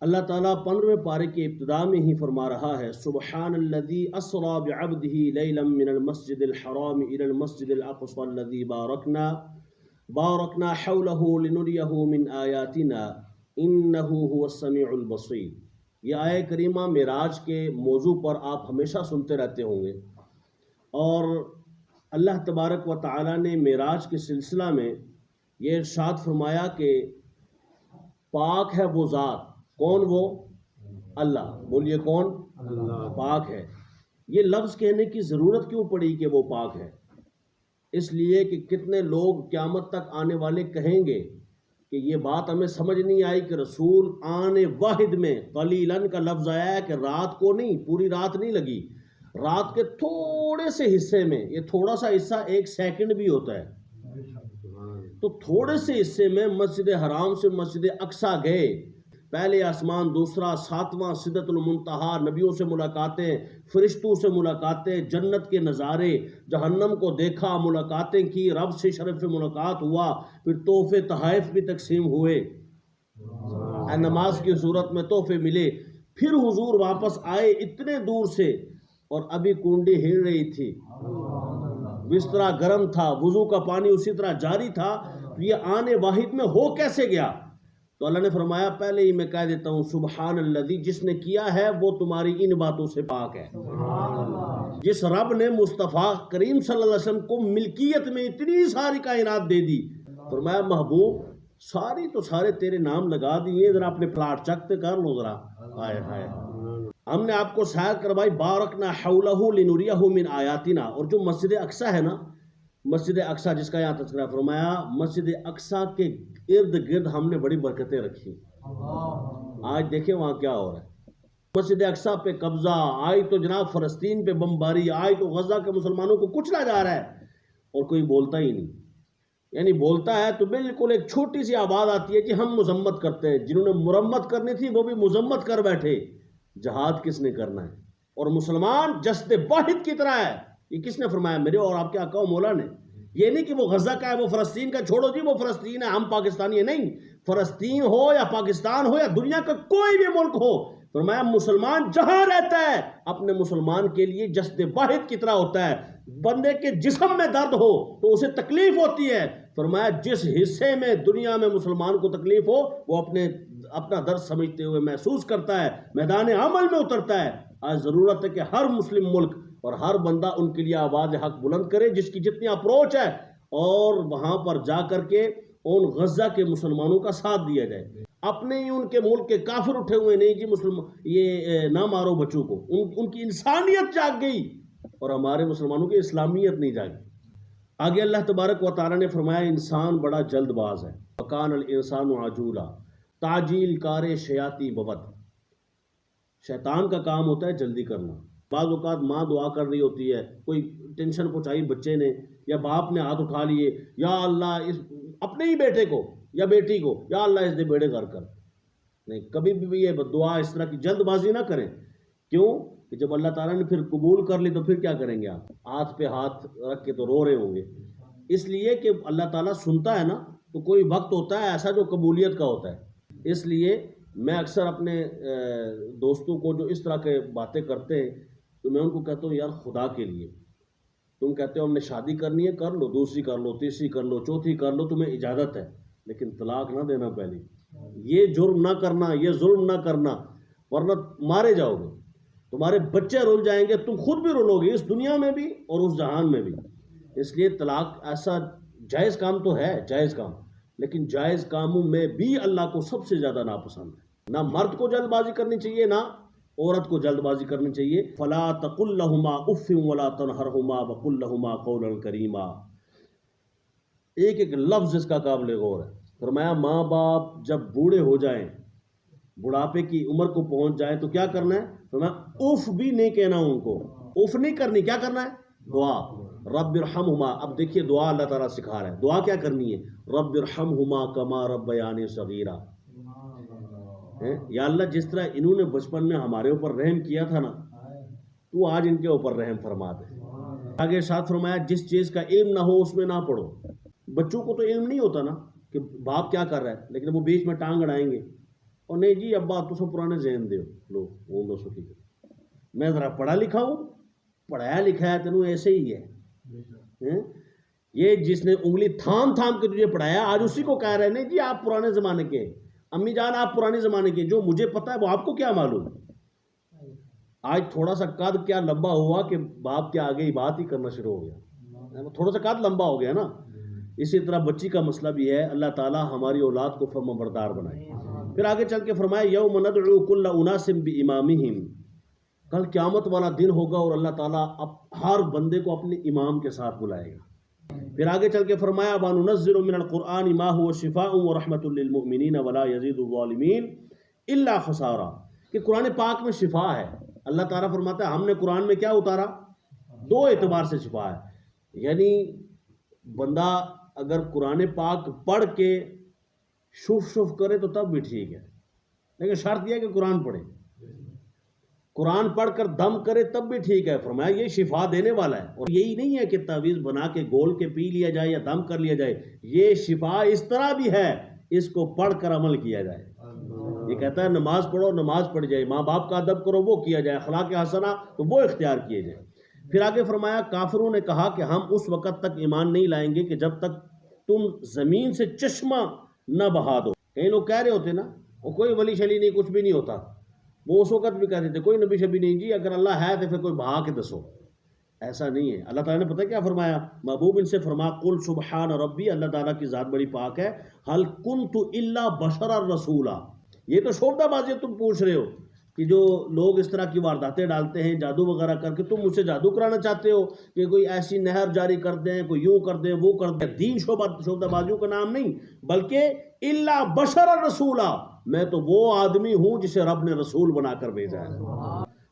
اللہ تعالیٰ 15ویں پارے کی ابتدا میں ہی فرما رہا ہے سبحان الذی اسری بعبدہ لیلا من المسجد الحرام الی المسجد الاقصی الذی بارکنا حولہ لنریہ من آیاتنا انہ هو السمیع البصیر۔ یہ آیہ کریمہ معراج کے موضوع پر آپ ہمیشہ سنتے رہتے ہوں گے، اور اللہ تبارک و تعالیٰ نے معراج کے سلسلہ میں یہ ارشاد فرمایا کہ پاک ہے وہ ذات، کون وہ؟ اللہ، بولیے کون؟ اللہ پاک ہے۔ یہ لفظ کہنے کی ضرورت کیوں پڑی کہ وہ پاک ہے؟ اس لیے کہ کتنے لوگ قیامت تک آنے والے کہیں گے کہ یہ بات ہمیں سمجھ نہیں آئی کہ رسول آنے واحد میں قلیلاً کا لفظ آیا ہے کہ رات کو نہیں، پوری رات نہیں لگی، رات کے تھوڑے سے حصے میں، یہ تھوڑا سا حصہ 1 سیکنڈ بھی ہوتا ہے، تو تھوڑے سے حصے میں مسجد حرام سے مسجد اقصی گئے، پہلے آسمان، دوسرا، 7واں سدرۃ المنتہا، نبیوں سے ملاقاتیں، فرشتوں سے ملاقاتیں، جنت کے نظارے، جہنم کو دیکھا، ملاقاتیں کی، رب سے شرف ملاقات ہوا، پھر تحفے تحائف بھی تقسیم ہوئے، نماز کی صورت میں تحفے ملے، پھر حضور واپس آئے اتنے دور سے، اور ابھی کنڈی ہل رہی تھی، بستر گرم تھا، وضو کا پانی اسی طرح جاری تھا، یہ آنے واحد میں ہو کیسے گیا؟ تو اللہ نے فرمایا پہلے ہی میں کہہ دیتا ہوں سبحان الذی، جس نے کیا ہے وہ تمہاری ان باتوں سے پاک ہے۔ جس رب نے مصطفیٰ کریم صلی اللہ علیہ وسلم کو ملکیت میں اتنی ساری کائنات دے دی، فرمایا محبوب ساری تو سارے تیرے نام لگا دیے، ذرا اپنے پلاٹ چکتے کر لو ذرا، ہائے ہائے، ہم نے آپ کو سیر کروائی، بارکنا حولہ لنریہ من آیاتنا۔ اور جو مسجد اقصی ہے نا، مسجد اقصی جس کا یہاں تذکرہ فرمایا، مسجد اقصی کے ارد گرد ہم نے بڑی برکتیں رکھی۔ آج دیکھیں وہاں کیا ہو رہا ہے، مسجد اقصی پہ قبضہ، آج تو جناب فلسطین پہ بمباری، آج تو غزہ کے مسلمانوں کو کچلا جا رہا ہے، اور کوئی بولتا ہی نہیں، یعنی بولتا ہے تو بالکل ایک چھوٹی سی آواز آتی ہے کہ ہم مذمت کرتے ہیں، جنہوں نے مرمت کرنی تھی وہ بھی مذمت کر بیٹھے۔ جہاد کس نے کرنا ہے؟ اور مسلمان جسد واحد کی طرح ہے۔ یہ کس نے فرمایا؟ میرے اور آپ کے آقا و مولا نے۔ یہ نہیں کہ وہ غزہ کا ہے، وہ فلسطین کا، چھوڑو جی وہ فلسطین ہے، ہم پاکستانی ہیں، نہیں، فلسطین ہو یا پاکستان ہو یا دنیا کا کوئی بھی ملک ہو، فرمایا مسلمان جہاں رہتا ہے اپنے مسلمان کے لیے جسد واحد کی طرح ہوتا ہے۔ بندے کے جسم میں درد ہو تو اسے تکلیف ہوتی ہے، فرمایا جس حصے میں دنیا میں مسلمان کو تکلیف ہو وہ اپنا درد سمجھتے ہوئے محسوس کرتا ہے، میدان عمل میں اترتا ہے۔ آج ضرورت ہے کہ ہر مسلم ملک اور ہر بندہ ان کے لیے آواز حق بلند کرے، جس کی جتنی اپروچ ہے، اور وہاں پر جا کر کے ان غزہ کے مسلمانوں کا ساتھ دیا جائے۔ اپنے ہی ان کے ملک کے کافر اٹھے ہوئے نہیں جی یہ نہ مارو بچوں کو، ان کی انسانیت جاگ گئی، اور ہمارے مسلمانوں کی اسلامیت نہیں جاگی۔ آگے اللہ تبارک و تعالیٰ نے فرمایا انسان بڑا جلد باز ہے، وَكَانَ الْإِنسَانُ عَجُولًا، تعجیل کار شیاطی ببد، شیطان کا کام ہوتا ہے جلدی کرنا۔ بعض اوقات ماں دعا کر رہی ہوتی ہے، کوئی ٹینشن پہنچائی بچے نے یا باپ نے ہاتھ اٹھا لیے، یا اللہ اس اپنے ہی بیٹے کو یا بیٹی کو، یا اللہ اس دے بیڑے گھر کر۔ نہیں، کبھی بھی یہ دعا اس طرح کی جلد بازی نہ کریں۔ کیوں کہ جب اللہ تعالیٰ نے پھر قبول کر لی تو پھر کیا کریں گے آپ؟ ہاتھ پہ ہاتھ رکھ کے تو رو رہے ہوں گے۔ اس لیے کہ اللہ تعالیٰ سنتا ہے نا، تو کوئی وقت ہوتا ہے ایسا جو قبولیت کا ہوتا ہے۔ اس لیے میں اکثر اپنے دوستوں کو جو اس طرح کے باتیں کرتے ہیں تو میں ان کو کہتا ہوں یار خدا کے لیے، تم کہتے ہو ہم نے شادی کرنی ہے، کر لو، دوسری کر لو، تیسری کر لو، چوتھی کر لو، تمہیں اجازت ہے، لیکن طلاق نہ دینا پہلے، یہ جرم نہ کرنا، یہ ظلم نہ کرنا، ورنہ مارے جاؤ گے، تمہارے بچے رول جائیں گے، تم خود بھی رولو گے، اس دنیا میں بھی اور اس جہان میں بھی۔ اس لیے طلاق ایسا جائز کام تو ہے، جائز کام، لیکن جائز کاموں میں بھی اللہ کو سب سے زیادہ ناپسند ہے۔ نہ مرد کو جلد بازی کرنی چاہیے، نہ عورت کو جلد بازی کرنی چاہیے۔ فلا تقل لهما اف ولا تنهرهما وقل لهما قولا کریما۔ ایک ایک لفظ اس کا قابل غور ہے۔ فرمایا ماں باپ جب بوڑھے ہو جائیں، بڑھاپے کی عمر کو پہنچ جائیں تو کیا کرنا ہے؟ فرمایا اف بھی نہیں کہنا ان کو، اف نہیں کرنی، کیا کرنا ہے؟ دعا، رب ارحمہما۔ اب دیکھیے دعا اللہ تعالیٰ سکھا رہا ہے، دعا کیا کرنی ہے؟ رب ارحمہما کما ربیانی صغیرا۔ یا اللہ جس طرح انہوں نے بچپن میں ہمارے اوپر رحم کیا تھا نا، تو آج ان کے اوپر رحم فرما دے۔ آگے ساتھ فرمایا جس چیز کا علم نہ ہو اس میں نہ پڑھو۔ بچوں کو تو علم نہیں ہوتا نا کہ باپ کیا کر رہا ہے، لیکن وہ بیچ میں ٹانگ اڑائیں گے، اور نہیں جی ابا تو سب پرانے ذہن دے لو وہ دسو ٹھیک ہے میں ذرا پڑھا لکھا ہوں پڑھایا لکھا ہے تینوں ایسے ہی ہے یہ جس نے انگلی تھام تھام کے تجھے پڑھایا آج اسی کو کہہ رہے نہیں جی آپ پرانے زمانے کے امی جان آپ پرانے زمانے کے جو مجھے پتا ہے وہ آپ کو کیا معلوم آج تھوڑا سا قد کیا لمبا ہوا کہ باپ کے آگے ہی بات ہی کرنا شروع ہو گیا تھوڑا سا قد لمبا ہو گیا نا اسی طرح بچی کا مسئلہ بھی ہے اللہ تعالی ہماری اولاد کو فرما بردار بنائے پھر آگے چل کے فرمایا یوم ندعو کل اناس بامامہم کل قیامت والا دن ہوگا اور اللہ تعالیٰ ہر بندے کو اپنے امام کے ساتھ بلائے گا پھر آگے چل کے فرمایا وَنُنَزِّلُ مِنَ الْقُرْآنِ مَا هُوَ شِفَاءٌ وَرَحْمَةٌ لِّلْمُؤْمِنِينَ وَلَا يَزِيدُ الظَّالِمِينَ إِلَّا خَسَارًا کہ قرآن پاک میں شفا ہے اللہ تعالیٰ فرماتا ہے ہم نے قرآن میں کیا اتارا دو اعتبار سے شفا ہے یعنی بندہ اگر قرآن پاک پڑھ کے شف شف کرے تو تب بھی ٹھیک ہے لیکن شرط یہ ہے کہ قرآن پڑھے قرآن پڑھ کر دم کرے تب بھی ٹھیک ہے فرمایا یہ شفا دینے والا ہے اور یہی نہیں ہے کہ تعویذ بنا کے گول کے پی لیا جائے یا دم کر لیا جائے یہ شفا اس طرح بھی ہے اس کو پڑھ کر عمل کیا جائے یہ کہتا ہے نماز پڑھو نماز پڑھ جائے ماں باپ کا ادب کرو وہ کیا جائے اخلاق حسنہ تو وہ اختیار کیے جائے پھر آگے فرمایا کافروں نے کہا کہ ہم اس وقت تک ایمان نہیں لائیں گے کہ جب تک تم زمین سے چشمہ نہ بہا دو کئی لوگ کہہ رہے ہوتے نا وہ کوئی ولی شلی نہیں کچھ بھی نہیں ہوتا وہ اس وقت بھی کہتے تھے کوئی نبی شبی نہیں جی اگر اللہ ہے تو پھر کوئی بہا کے دسو ایسا نہیں ہے اللہ تعالیٰ نے پتہ کیا فرمایا محبوب ان سے فرما قل سبحان ربی اللہ تعالیٰ کی ذات بڑی پاک ہے حل کنت الا بشرا رسولا یہ تو شعبدہ بازی تم پوچھ رہے ہو کہ جو لوگ اس طرح کی وارداتیں ڈالتے ہیں جادو وغیرہ کر کے تم مجھ سے جادو کرانا چاہتے ہو کہ کوئی ایسی نہر جاری کر دیں کوئی یوں کر دیں وہ کر دیں دین شعبدہ بازیوں کا نام نہیں بلکہ الا بشرا رسولا میں تو وہ آدمی ہوں جسے رب نے رسول بنا کر بھیجا ہے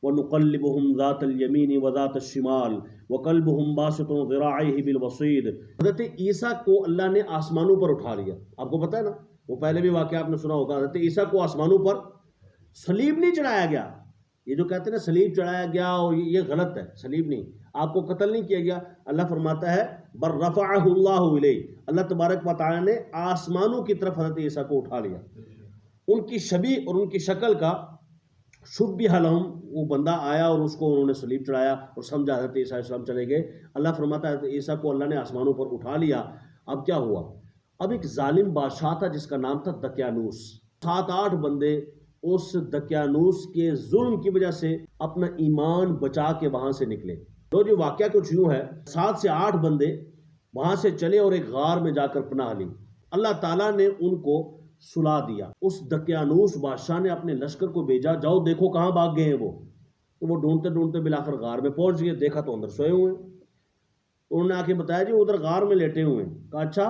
وَنُقَلِّبُهُمْ ذَاتَ الْيَمِينِ وَذَاتَ الشِّمَالِ وَقَلْبُهُم بَاسِطٌ ذِرَاعَيْهِ بِالْوَصِيدِ حضرت عیسیٰ کو اللہ نے آسمانوں پر اٹھا لیا آپ کو پتہ ہے نا وہ پہلے بھی واقعہ آپ نے سنا ہوگا حضرت عیسیٰ کو آسمانوں پر صلیب نہیں چڑھایا گیا یہ جو کہتے ہیں نا صلیب چڑھایا گیا اور یہ غلط ہے صلیب نہیں آپ کو قتل نہیں کیا گیا اللہ فرماتا ہے بر رفعہ اللہ الیہ اللہ تبارک و تعالی نے آسمانوں کی طرف حضرت عیسیٰ کو اٹھا لیا ان کی شبیہ اور ان کی شکل کا شبیہ لہم وہ بندہ آیا اور اس کو انہوں نے صلیب چڑھایا اور سمجھا حضرت عیسیٰ علیہ السلام چلے گئے اللہ فرماتا ہے حضرت عیسیٰ کو اللہ نے آسمانوں پر اٹھا لیا اب کیا ہوا اب ایک ظالم بادشاہ تھا جس کا نام تھا دقیانوس 7-8 بندے اس دقیانوس کے ظلم کی وجہ سے اپنا ایمان بچا کے وہاں سے نکلے تو جو واقعہ کچھ یوں ہے 7 سے 8 بندے وہاں سے چلے اور ایک غار میں جا کر پناہ لی اللہ تعالیٰ نے ان کو سلا دیا اس دقیانوس بادشاہ نے اپنے لشکر کو بھیجا جاؤ دیکھو کہاں بھاگ گئے ہیں وہ ڈھونڈتے ڈھونڈتے بلاخر غار میں پہنچ گئے دیکھا تو اندر سوئے ہوئے ہیں انہوں نے آ کے بتایا جی ادھر غار میں لیٹے ہوئے ہیں کہا اچھا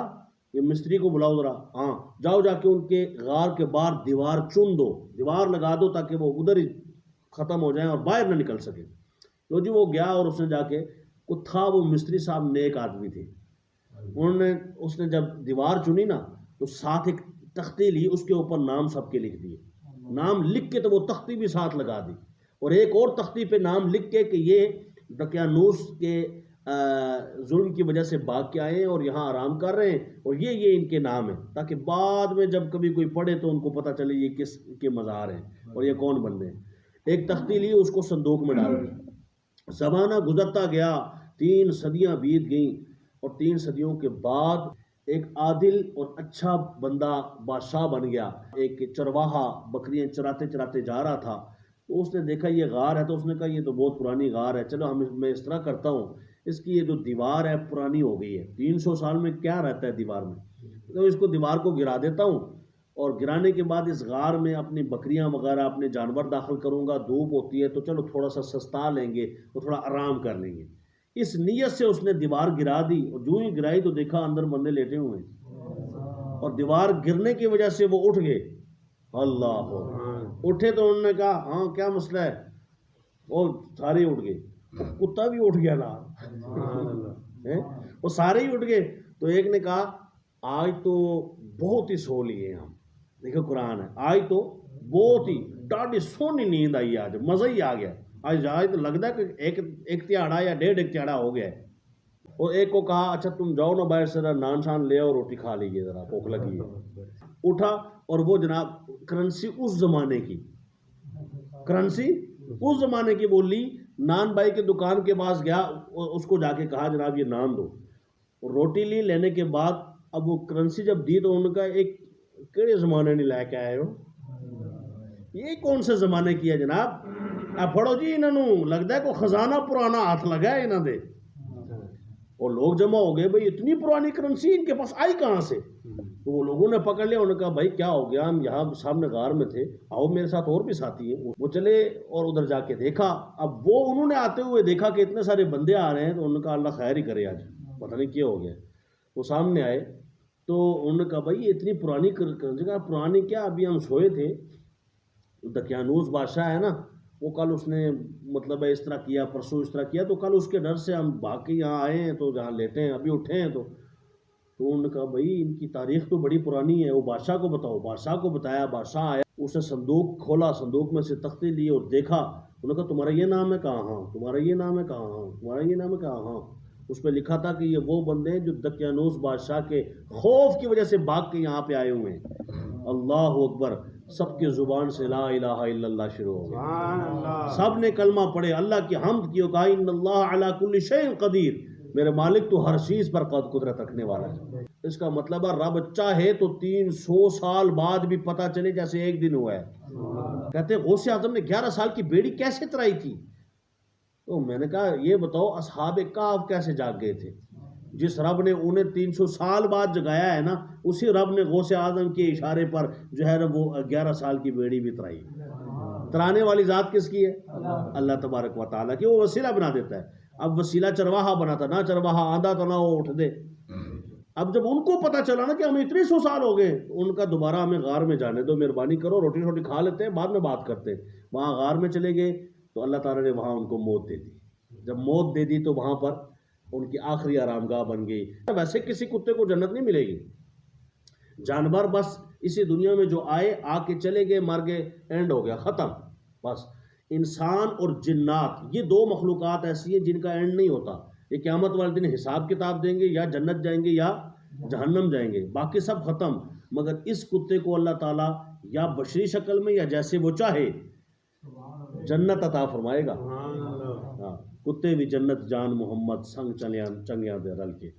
یہ مستری کو بلاؤ ذرا ہاں جاؤ جا کے ان کے غار کے باہر دیوار چن دو دیوار لگا دو تاکہ وہ ادھر ہی ختم ہو جائیں اور باہر نہ نکل سکے تو جی وہ گیا اور اس نے جا کے تھا وہ مستری صاحب نیک آدمی تھے اس نے جب دیوار چنی نا تو ساتھ ایک تختی لی اس کے اوپر نام سب کے لکھ دیے نام لکھ کے تو وہ تختی بھی ساتھ لگا دی اور ایک اور تختی پہ نام لکھ کے کہ یہ دقیانوس کے ظلم کی وجہ سے بھاگ کے آئے ہیں اور یہاں آرام کر رہے ہیں اور یہ ان کے نام ہیں تاکہ بعد میں جب کبھی کوئی پڑھے تو ان کو پتہ چلے یہ کس کے مزار ہیں اور یہ کون بندے ہیں ایک تختی لی اس کو صندوق میں ڈال دی زمانہ گزرتا گیا 3 صدیاں بیت گئیں اور 3 صدیوں کے بعد ایک عادل اور اچھا بندہ بادشاہ بن گیا ایک چرواہا بکریاں چراتے چراتے جا رہا تھا تو اس نے دیکھا یہ غار ہے تو اس نے کہا یہ تو بہت پرانی غار ہے چلو میں اس طرح کرتا ہوں اس کی یہ جو دیوار ہے پرانی ہو گئی ہے 300 سال میں کیا رہتا ہے دیوار میں تو اس کو دیوار کو گرا دیتا ہوں اور گرانے کے بعد اس غار میں اپنی بکریاں وغیرہ اپنے جانور داخل کروں گا دھوپ ہوتی ہے تو چلو تھوڑا سا سستا لیں گے اور تھوڑا آرام کر لیں گے اس نیت سے اس نے دیوار گرا دی اور جو ہی گرائی تو دیکھا اندر بندے لیٹے ہوئے ہیں اور دیوار گرنے کی وجہ سے وہ اٹھ گئے اللہ اٹھے تو انہوں نے کہا ہاں کیا مسئلہ ہے وہ سارے اٹھ گئے کتا بھی اٹھ گیا نا وہ سارے ہی اٹھ گئے تو ایک نے کہا آج تو بہت ہی سو لیے ہم دیکھو قرآن ہے آج تو بہت ہی ڈاڈی سونی نیند آئی آج مزہ ہی آ گیا آج تو لگتا ہے کہ ایک تہاڑا یا 1.5 تہاڑا ہو گیا ہے اور ایک کو کہا اچھا تم جاؤ نا باہر سے نان شان لے اور روٹی کھا لیجیے ذرا بھوک لگی ہے اٹھا اور وہ جناب کرنسی اس زمانے کی وہ لی، نان بھائی کے دکان کے پاس گیا، اس کو جا کے کہا جناب یہ نان دو، روٹی لی، لینے کے بعد اب وہ کرنسی جب دی تو ان کا ایک کیڑے زمانے نہیں لے کے آئے ہو، یہ کون سے زمانے کی ہے جناب، اب پڑھو جی انہوں لگتا ہے کوئی خزانہ پرانا ہاتھ لگا ہے انہوں دے، اور لوگ جمع ہو گئے بھئی اتنی پرانی کرنسی ان کے پاس آئی کہاں سے؟ تو وہ لوگوں نے پکڑ لیا، انہوں نے کہا بھائی کیا ہو گیا، ہم یہاں سامنے غار میں تھے، آؤ میرے ساتھ اور بھی ساتھی ہیں، وہ چلے اور ادھر جا کے دیکھا، اب وہ انہوں نے آتے ہوئے دیکھا کہ اتنے سارے بندے آ رہے ہیں، تو انہوں نے کہا اللہ خیر ہی کرے آج، پتہ نہیں کیا ہو گیا، وہ سامنے آئے تو انہوں نے کہا بھائی یہ اتنی پرانی کرنسی، کہا پرانی کیا، ابھی ہم سوئے تھے، دقیانوس بادشاہ ہے نا، وہ کل اس نے مطلب اس طرح کیا، پرسوں اس طرح کیا، تو کل اس کے ڈر سے ہم بھاگ کے یہاں آئے ہیں، تو جہاں لیٹے ہیں ابھی اٹھے ہیں، تو انہوں نے کہا بھائی ان کی تاریخ تو بڑی پرانی ہے، وہ بادشاہ کو بتاؤ، بادشاہ کو بتایا، بادشاہ آیا، اس نے صندوق کھولا، صندوق میں سے تختے لیے اور دیکھا، انہوں نے کہا تمہارا یہ نام ہے، کہا ہاں، تمہارا یہ نام ہے، کہا ہاں، تمہارا یہ نام ہے، کہا ہاں، اس پہ لکھا تھا کہ یہ وہ بندے ہیں جو دقیانوس بادشاہ کے خوف کی وجہ سے بھاگ کے یہاں پہ آئے ہوئے ہیں۔ اللہ اکبر، سب کے زبان سے لا الہ الا اللہ شروع ہو گیا، سب نے کلمہ پڑھے، اللہ کی حمد کی، کہا ان اللہ علی کل شیء قدیر، میرے مالک تو ہر چیز پر قدرت رکھنے والا ہے۔ اس کا مطلب ہے رب چاہے تو 300 سال بعد بھی پتہ چلے جیسے ایک دن ہوا ہے۔ کہتے ہیں غوث اعظم نے 11 سال کی بیڑی کیسے ترائی تھی؟ تو میں نے کہا یہ بتاؤ اصحاب کہف کیسے جاگ گئے تھے؟ جس رب نے انہیں 300 سال بعد جگایا ہے نا، اسی رب نے غوث اعظم کے اشارے پر جو ہے وہ 11 سال کی بیڑی بھی ترائی۔ ترانے والی ذات کس کی ہے؟ اللہ تبارک و تعالیٰ کی، وہ وسیلہ بنا دیتا ہے۔ اب وسیلہ چرواہا بنا تھا، نہ چرواہا آندھا تو نہ وہ اٹھ دے۔ اب جب ان کو پتا چلا نا کہ ہمیں اتنے 100 سال ہو گئے، ان کا دوبارہ ہمیں غار میں جانے دو، مہربانی کرو، روٹی روٹی کھا لیتے ہیں، بعد میں بات کرتے ہیں۔ وہاں غار میں چلے گئے تو اللہ تعالیٰ نے وہاں ان کو موت دے دی۔ جب موت دے دی تو وہاں پر ان کی آخری آرام گاہ بن گئی۔ ویسے کسی کتے کو جنت نہیں ملے گی، جانور بس اسی دنیا میں جو آئے آ کے چلے گئے، مر گئے، اینڈ ہو گیا، ختم بس۔ انسان اور جنات یہ دو مخلوقات ایسی ہیں جن کا اینڈ نہیں ہوتا، یہ قیامت والے دن حساب کتاب دیں گے، یا جنت جائیں گے یا جہنم جائیں گے، باقی سب ختم۔ مگر اس کتے کو اللہ تعالیٰ یا بشری شکل میں یا جیسے وہ چاہے جنت عطا فرمائے گا۔ کتے بھی جنت جان محمد سنگ چنگیاں دے رل کے۔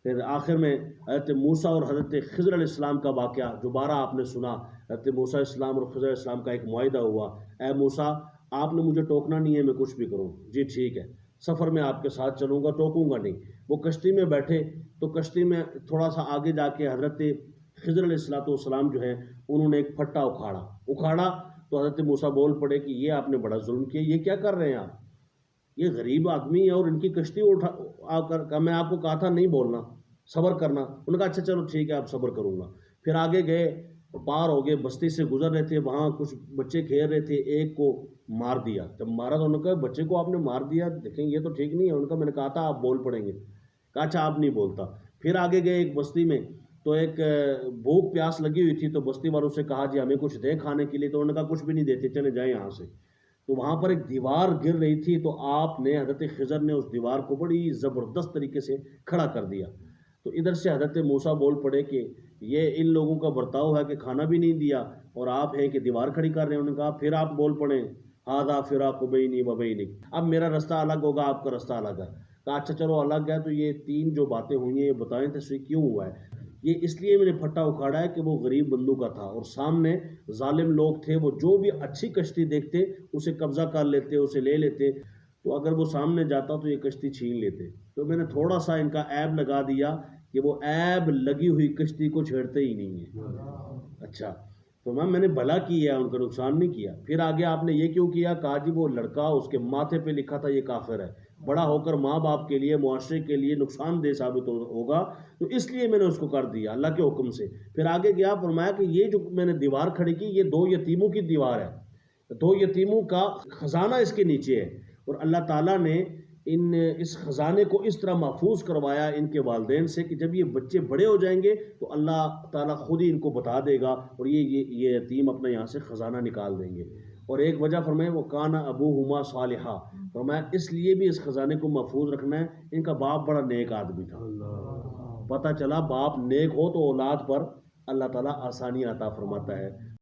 پھر آخر میں حضرت موسیٰ اور حضرت خضر علیہ السلام کا واقعہ دوبارہ آپ نے سنا۔ حضرت موسیٰ علیہ السلام اور خضر علیہ السلام کا ایک معاہدہ ہوا، اے موسیٰ آپ نے مجھے ٹوکنا نہیں ہے، میں کچھ بھی کروں، جی ٹھیک ہے، سفر میں آپ کے ساتھ چلوں گا، ٹوکوں گا نہیں۔ وہ کشتی میں بیٹھے تو کشتی میں تھوڑا سا آگے جا کے حضرت خضر علیہ السلام جو ہیں انہوں نے ایک پھٹا اکھاڑا تو حضرت موسیٰ بول پڑے کہ یہ آپ نے بڑا ظلم کیا، یہ کیا کر رہے ہیں آپ، یہ غریب آدمی ہے اور ان کی کشتی آ کر میں آپ کو کہا تھا نہیں بولنا، صبر کرنا۔ انہوں نے کہا اچھا چلو ٹھیک ہے آپ صبر کروں گا۔ پھر آگے گئے، پار ہو گئے، بستی سے گزر رہے تھے، وہاں کچھ بچے کھیل رہے تھے، ایک کو مار دیا۔ جب مارا تو انہوں نے کہا بچے کو آپ نے مار دیا، دیکھیں یہ تو ٹھیک نہیں ہے۔ ان کا میں نے کہا تھا آپ بول پڑیں گے، کہا اچھا آپ نہیں بولتا۔ پھر آگے گئے ایک بستی میں تو ایک بھوک پیاس لگی ہوئی تھی، تو بستی والوں سے کہا جی ہمیں کچھ دیں کھانے کے لیے، تو انہوں نے کہا کچھ بھی نہیں دیتے، چلے جائیں یہاں سے۔ تو وہاں پر ایک دیوار گر رہی تھی، تو آپ نے حضرت خضر نے اس دیوار کو بڑی زبردست طریقے سے کھڑا کر دیا۔ تو ادھر سے حضرت موسیٰ بول پڑے کہ یہ ان لوگوں کا برتاؤ ہے کہ کھانا بھی نہیں دیا اور آپ ہیں کہ دیوار کھڑی کر رہے ہیں۔ انہوں نے کہا پھر آپ بول پڑیں ھذا فراق بینی و بینک، اب میرا رستہ الگ ہوگا، آپ کا رستہ الگ ہے۔ کہا اچھا چلو الگ ہے، تو یہ تین جو باتیں ہوئی ہیں یہ بتائیں تصویر کیوں ہوا ہے؟ یہ اس لیے میں نے پھٹا اکھاڑا ہے کہ وہ غریب بندوں کا تھا اور سامنے ظالم لوگ تھے، وہ جو بھی اچھی کشتی دیکھتے اسے قبضہ کر لیتے، اسے لے لیتے، تو اگر وہ سامنے جاتا تو یہ کشتی چھین لیتے۔ تو میں نے تھوڑا سا ان کا عیب لگا دیا کہ وہ عیب لگی ہوئی کشتی کو چھیڑتے ہی نہیں ہیں۔ اچھا تو میں نے بھلا کیا ہے، ان کا نقصان نہیں کیا۔ پھر آگے آپ نے یہ کیوں کیا؟ کہا جی وہ لڑکا اس کے ماتھے پہ لکھا تھا یہ کافر ہے، بڑا ہو کر ماں باپ کے لیے، معاشرے کے لیے نقصان دہ ثابت ہوگا، تو اس لیے میں نے اس کو کر دیا اللہ کے حکم سے۔ پھر آگے گیا فرمایا کہ یہ جو میں نے دیوار کھڑی کی یہ 2 یتیموں کی دیوار ہے، 2 یتیموں کا خزانہ اس کے نیچے ہے، اور اللہ تعالیٰ نے اس خزانے کو اس طرح محفوظ کروایا ان کے والدین سے کہ جب یہ بچے بڑے ہو جائیں گے تو اللہ تعالیٰ خود ہی ان کو بتا دے گا اور یہ یتیم اپنا یہاں سے خزانہ نکال دیں گے۔ اور ایک وجہ فرمائے وہ کانا ابوہما صالحا، فرمایا اس لیے بھی اس خزانے کو محفوظ رکھنا ہے، ان کا باپ بڑا نیک آدمی تھا۔ پتہ چلا باپ نیک ہو تو اولاد پر اللہ تعالیٰ آسانی عطا فرماتا ہے۔